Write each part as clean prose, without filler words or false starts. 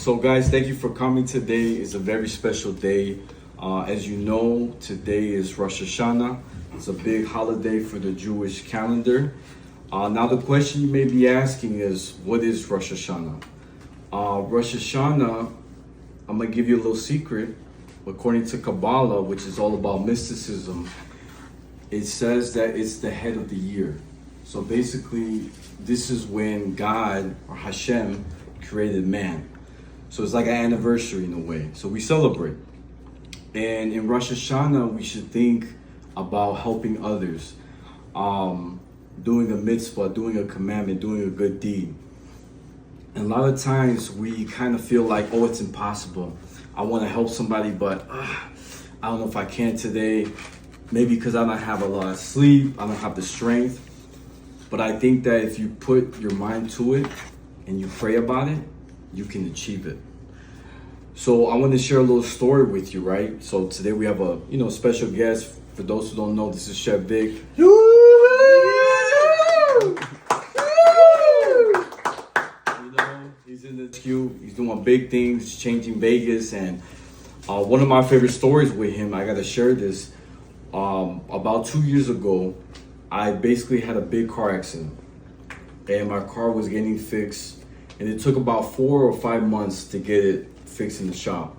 So guys, thank you for coming today. It's a very special day. As you know, today is Rosh Hashanah. It's a big holiday for the Jewish calendar. Now the question you may be asking is, what is Rosh Hashanah? Rosh Hashanah, I'm going to give you a little secret. According to Kabbalah, which is all about mysticism, it says that it's the head of the year. So basically, this is when God, or Hashem, created man. So it's like an anniversary in a way. So we celebrate. And in Rosh Hashanah, we should think about helping others, doing a mitzvah, doing a commandment, doing a good deed. And a lot of times we kind of feel like, oh, it's impossible. I want to help somebody, but I don't know if I can today. Maybe because I don't have a lot of sleep, I don't have the strength. But I think that if you put your mind to it and you pray about it, you can achieve it. So I want to share a little story with you, right? So today we have a special guest. For those who don't know, this is Chef Vic. He's in the queue. He's doing big things, changing Vegas. And one of my favorite stories with him, I got to share this. About 2 years ago, I basically had a big car accident. And my car was getting fixed. And it took about 4 or 5 months to get it fixed in the shop.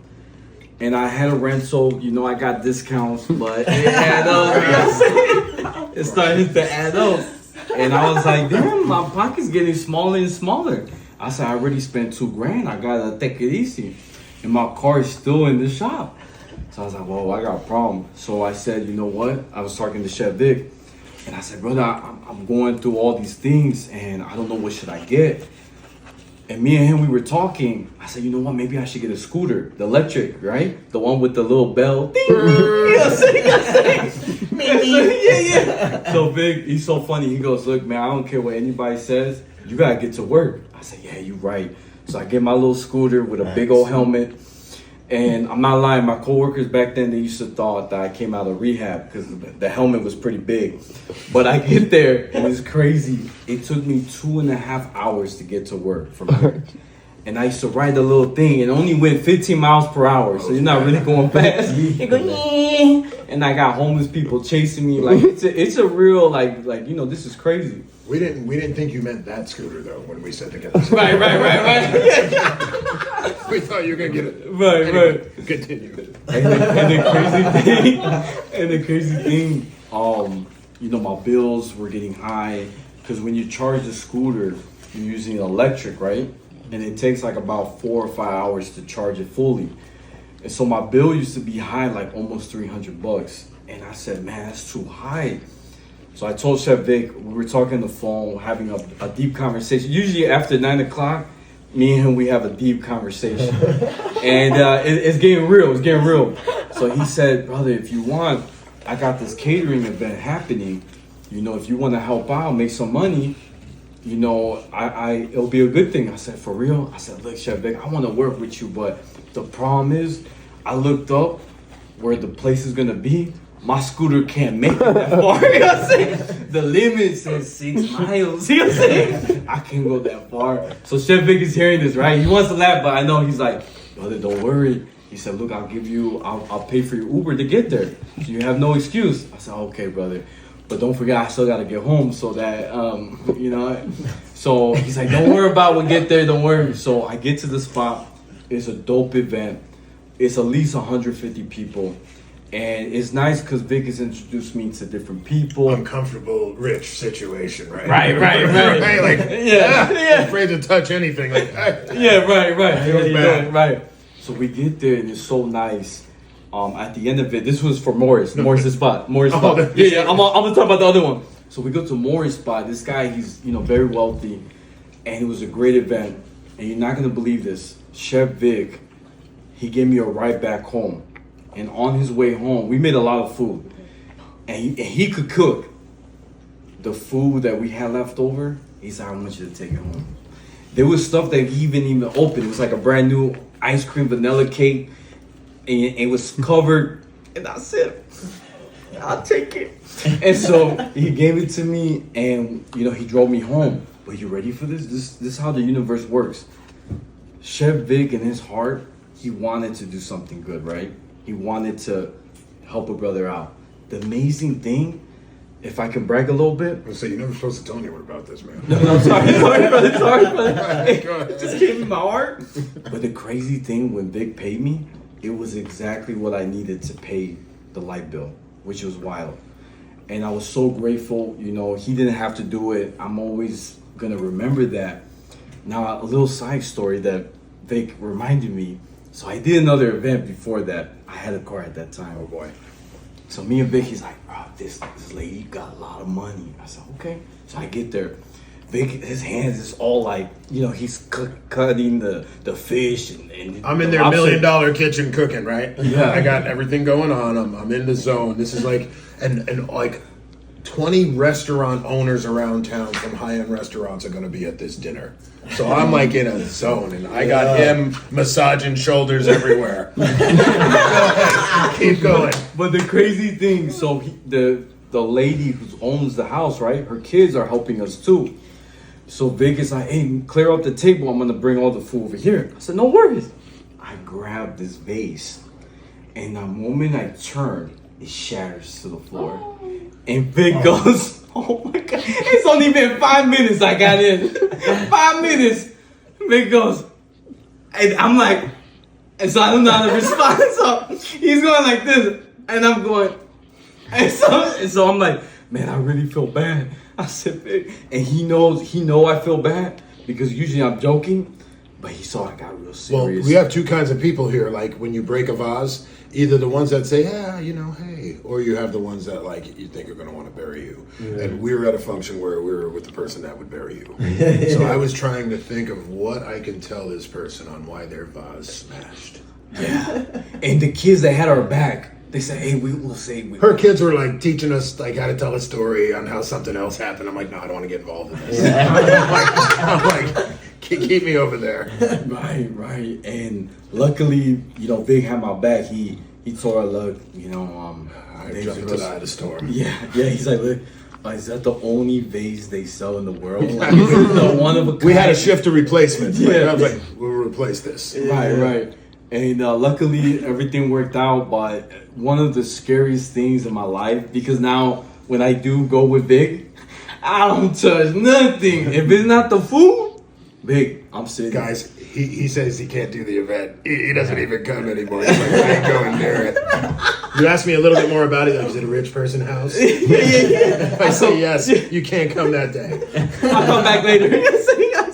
And I had a rental, I got discounts, but it added up. It started to add up. And I was like, damn, my pocket's getting smaller and smaller. I said, I already spent $2,000. I gotta take it easy. And my car is still in the shop. So I was like, well, I got a problem. So I said, you know what? I was talking to Chef Vic. And I said, brother, I'm going through all these things and I don't know what should I get. And me and him, we were talking. I said, you know what? Maybe I should get a scooter, the electric, right? The one with the little bell. Ding, yeah. So Vic, he's so funny. He goes, look, man, I don't care what anybody says. You gotta get to work. I said, yeah, you're right. So I get my little scooter with a big old helmet. And I'm not lying, my coworkers back then, they used to thought that I came out of rehab because the helmet was pretty big. But I get there and it's crazy. It took me 2.5 hours to get to work from here. And I used to ride the little thing and it only went 15 miles per hour. So you're not really going fast. You're going, and I got homeless people chasing me. Like it's a real this is crazy. We didn't think you meant that scooter though when we said to get the scooter. Right. We thought you were gonna get it. Right. Continue. And the crazy thing, my bills were getting high because when you charge the scooter, you're using electric, right? And it takes like about 4 or 5 hours to charge it fully. And so my bill used to be high, like almost $300. And I said, man, that's too high. So I told Chef Vic, we were talking on the phone, having a deep conversation. Usually after 9 o'clock, me and him, we have a deep conversation. And it's getting real. So he said, brother, if you want, I got this catering event happening. If you want to help out, make some money, it'll be a good thing. I said, for real? I said, look, Chef Vic, I want to work with you, but the problem is I looked up where the place is going to be. My scooter can't make it that far. The limit says 6 miles. I can't go that far. So Chef Vic is hearing this, right? He wants to laugh, but I know he's like, brother, don't worry. He said, look, I'll pay for your Uber to get there. So you have no excuse. I said, okay, brother. But don't forget, I still got to get home so that, So he's like, don't worry about when we get there. Don't worry. So I get to the spot. It's a dope event. It's at least 150 people. And it's nice because Vic has introduced me to different people. Uncomfortable, rich situation, right? Right. Like, yeah. Afraid to touch anything. Like, Right. So we get there and it's so nice. At the end of it, this was for Morris's spot. I'm gonna talk about the other one. So we go to Morris' spot. This guy, he's very wealthy, and it was a great event. And you're not gonna believe this, Chef Vic, he gave me a ride back home. And on his way home, we made a lot of food. And he could cook. The food that we had left over, he said, I want you to take it home. There was stuff that he even opened. It was like a brand new ice cream vanilla cake. And it was covered. And I said, I'll take it. And so he gave it to me and, he drove me home. But you ready for this? This is how the universe works. Chef Vic, in his heart, he wanted to do something good, right? He wanted to help a brother out. The amazing thing, if I can brag a little bit. So you're never supposed to tell anyone about this, man. No, sorry, brother. Go ahead. It just came in my heart. But the crazy thing, when Vic paid me, it was exactly what I needed to pay the light bill, which was wild. And I was so grateful, he didn't have to do it. I'm always gonna remember that. Now, a little side story that Vic reminded me. So I did another event before that. I had a car at that time. Oh boy. So me and Vic, he's like, bro, this lady got a lot of money. I said, okay. So I get there. Vic, his hands is all like, he's cutting the fish and I'm in their $1 million kitchen cooking, right? Yeah. I got everything going on. I'm in the zone. This is like, and like 20 restaurant owners around town from high-end restaurants are going to be at this dinner. So I'm like in a zone, and I got him massaging shoulders everywhere. Keep going. But the crazy thing, so the lady who owns the house, right? Her kids are helping us too. So Vic is like, hey, clear up the table. I'm gonna bring all the food over here. I said, no worries. I grabbed this vase, and the moment I turn, it shatters to the floor. And Vic goes, oh my God. It's only been 5 minutes I got in. 5 minutes. Vic goes, and I'm like, and so I don't know how to respond. So he's going like this, and I'm going, and so I'm like, man, I really feel bad. I said, Vic, and he know I feel bad because usually I'm joking, but he saw I got real serious. Well, we have two kinds of people here. Like when you break a vase, either the ones that say, yeah, hey, or you have the ones that like you think are going to want to bury you. Yeah. And we were at a function where we were with the person that would bury you. So I was trying to think of what I can tell this person on why their vase smashed. Yeah. And the kids that had our back, they said, hey, we'll say. Her kids were like teaching us like how to tell a story on how something else happened. I'm like, no, I don't want to get involved in this. Yeah. I'm like, keep me over there. Right. And luckily, Vic had my back. He told her, look, I jumped to the eye of the storm. Yeah. He's like, look, is that the only vase they sell in the world? Like, the one of a kind? We had to shift a replacement. Yeah. I was like, we'll replace this. Right. And luckily, everything worked out. But one of the scariest things in my life, because now when I do go with Vic, I don't touch nothing. If it's not the food, Vic, I'm sitting. Guys, he says he can't do the event. He doesn't even come anymore. He's like, I ain't going near it. You asked me a little bit more about it. Like, is it a rich person house? Yeah. I say yes. You can't come that day. I'll come back later.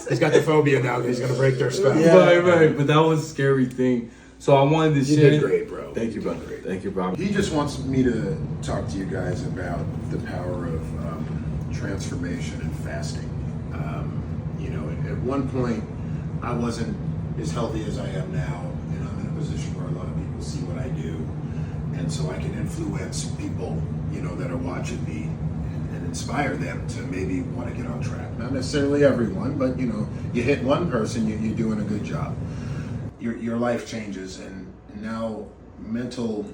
He's got the phobia now because he's going to break their stuff. Yeah. Right. But that was a scary thing. So I wanted to share. You did great, bro. Thank you, brother. Thank you, bro. He just wants me to talk to you guys about the power of transformation and fasting. At one point, I wasn't as healthy as I am now, and I'm in a position where a lot of people see what I do, and so I can influence people, that are watching me and inspire them to maybe want to get on track. Not necessarily everyone, but you hit one person, you're doing a good job. Your life changes, and now mental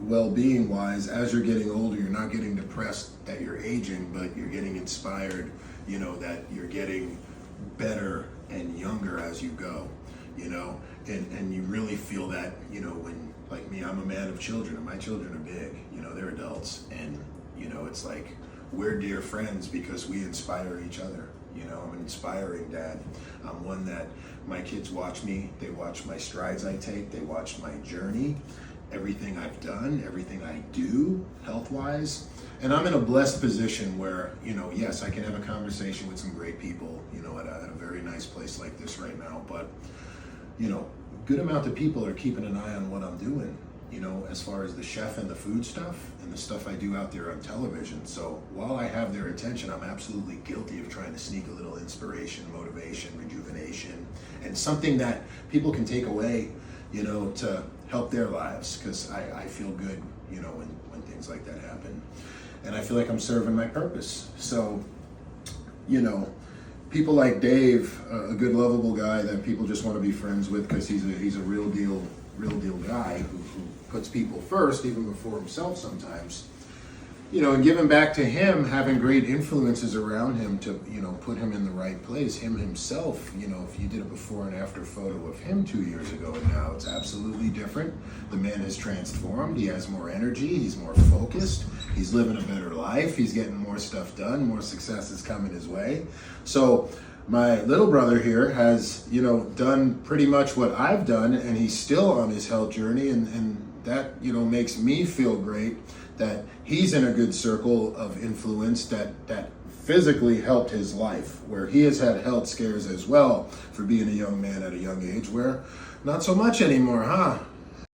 well-being wise, as you're getting older, you're not getting depressed that you're aging, but you're getting inspired, that you're getting better and younger as you go, and you really feel that, when, like me, I'm a man of children, and my children are big, they're adults, and, it's like, we're dear friends because we inspire each other. I'm an inspiring dad. I'm one that my kids watch me, they watch my strides I take, they watch my journey, everything I've done, everything I do health-wise. And I'm in a blessed position where, yes, I can have a conversation with some great people, at a very nice place like this right now. But, good amount of people are keeping an eye on what I'm doing, as far as the chef and the food stuff and the stuff I do out there on television. So while I have their attention, I'm absolutely guilty of trying to sneak a little inspiration, motivation, rejuvenation, and something that people can take away, to help their lives. Because I feel good, when things like that happen. And I feel like I'm serving my purpose. So, people like Dave, a good, lovable guy that people just want to be friends with because he's a real deal guy who puts people first, even before himself sometimes. and giving back to him, having great influences around him to, put him in the right place. Him himself, if you did a before and after photo of him 2 years ago and now, it's absolutely different. The man has transformed. He has more energy. He's more focused. He's living a better life. He's getting more stuff done. More success is coming his way. So my little brother here has, done pretty much what I've done, and he's still on his health journey, and that, makes me feel great that he's in a good circle of influence that physically helped his life, where he has had health scares as well for being a young man at a young age, where not so much anymore, huh?